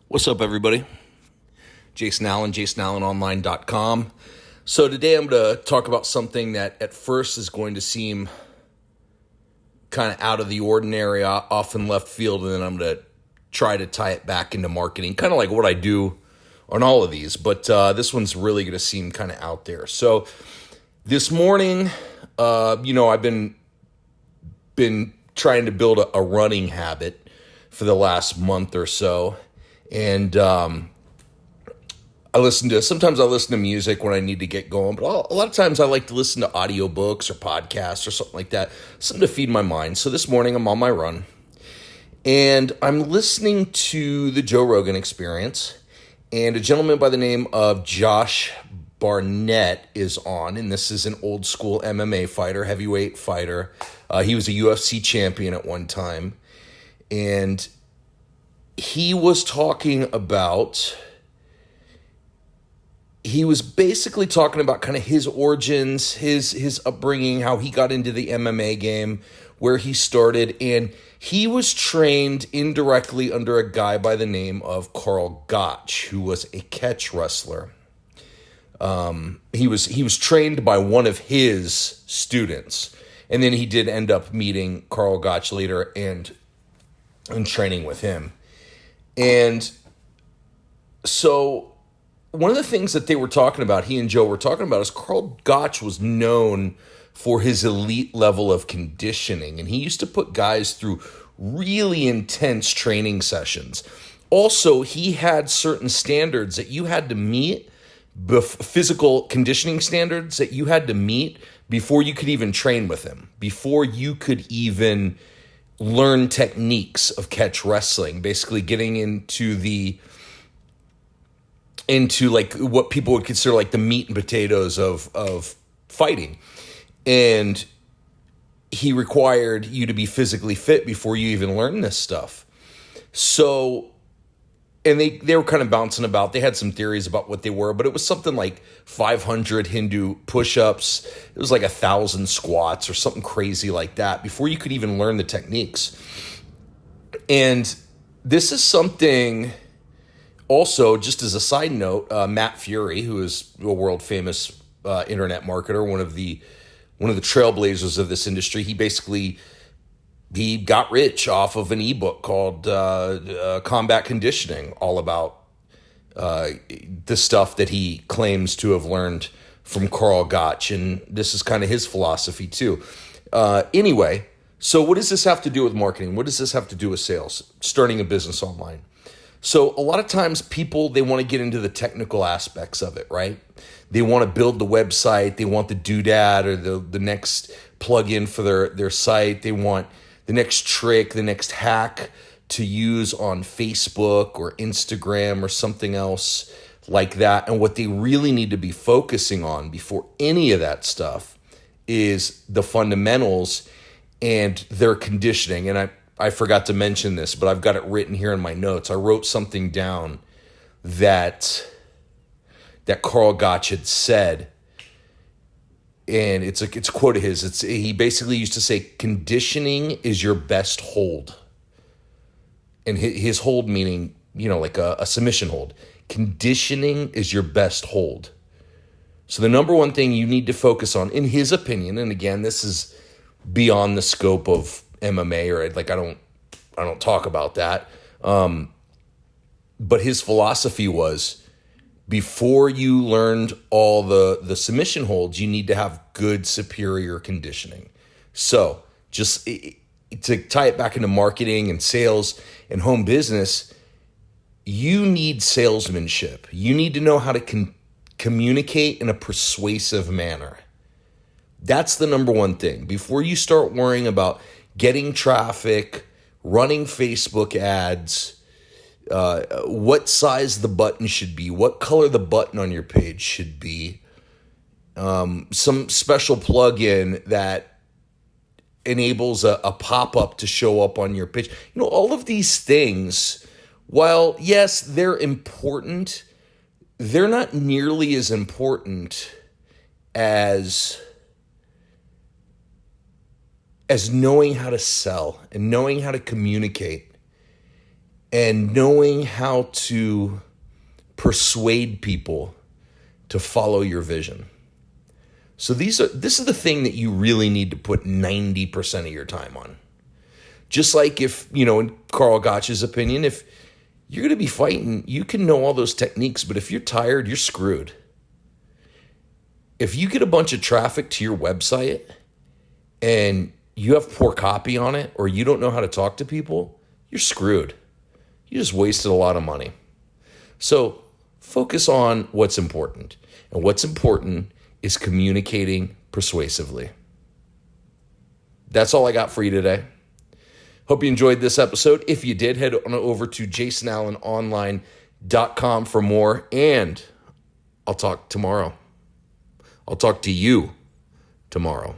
What's up, everybody? Jason Allen, jasonallenonline.com. So today I'm going to talk about something that at first is going to seem kind of out of the ordinary, off in left field, and then I'm going to try to tie it back into marketing, kind of like what I do on all of these. But this one's really going to seem kind of out there. So this morning, I've been trying to build a running habit for the last month or so. And sometimes I listen to music when I need to get going, but a lot of times I like to listen to audiobooks or podcasts or something like that, something to feed my mind. So this morning I'm on my run and I'm listening to the Joe Rogan Experience, and a gentleman by the name of Josh Barnett is on, and this is an old school MMA fighter, heavyweight fighter. He was a UFC champion at one time, and he was basically talking about kind of his origins, his upbringing, how he got into the MMA game, where he started, and he was trained indirectly under a guy by the name of Karl Gotch, who was a catch wrestler. He was trained by one of his students, and then he did end up meeting Karl Gotch later and training with him. And so one of the things that they were talking about, he and Joe were talking about, is Karl Gotch was known for his elite level of conditioning, and he used to put guys through really intense training sessions. Also, he had certain standards that you had to meet, physical conditioning standards that you had to meet before you could even train with him, before you could even learn techniques of catch wrestling, basically getting into like what people would consider like the meat and potatoes of fighting. And he required you to be physically fit before you even learn this stuff. So, and they were kind of bouncing about. They had some theories about what they were, but it was something like 500 Hindu push-ups. It was like 1,000 squats or something crazy like that before you could even learn the techniques. And this is something also, just as a side note, Matt Fury, who is a world famous internet marketer, one of the trailblazers of this industry, he got rich off of an ebook called Combat Conditioning, all about the stuff that he claims to have learned from Karl Gotch, and this is kind of his philosophy too. Anyway, so what does this have to do with marketing? What does this have to do with sales? Starting a business online. So a lot of times people, they want to get into the technical aspects of it, right? They want to build the website. They want the doodad or the next plugin for their site. They want the next trick, the next hack to use on Facebook or Instagram or something else like that. And what they really need to be focusing on before any of that stuff is the fundamentals and their conditioning. And I forgot to mention this, but I've got it written here in my notes. I wrote something down that Karl Gotch had said, and it's a quote of his. He basically used to say, "Conditioning is your best hold," and his hold meaning, like a submission hold. Conditioning is your best hold. So the number one thing you need to focus on, in his opinion, and again, this is beyond the scope of MMA, or like I don't talk about that. But his philosophy was, before you learned all the submission holds, you need to have good superior conditioning. So just to tie it back into marketing and sales and home business, you need salesmanship. You need to know how to communicate in a persuasive manner. That's the number one thing. Before you start worrying about getting traffic, running Facebook ads, what size the button should be, what color the button on your page should be, some special plugin that enables a pop-up to show up on your page. All of these things, while yes, they're important, they're not nearly as important as knowing how to sell and knowing how to communicate and knowing how to persuade people to follow your vision. So this is the thing that you really need to put 90% of your time on. Just like if, in Carl Gotch's opinion, if you're going to be fighting, you can know all those techniques, but if you're tired, you're screwed. If you get a bunch of traffic to your website and you have poor copy on it, or you don't know how to talk to people, you're screwed. You just wasted a lot of money. So focus on what's important. And what's important is communicating persuasively. That's all I got for you today. Hope you enjoyed this episode. If you did, head on over to jasonallenonline.com for more, and I'll talk tomorrow. I'll talk to you tomorrow.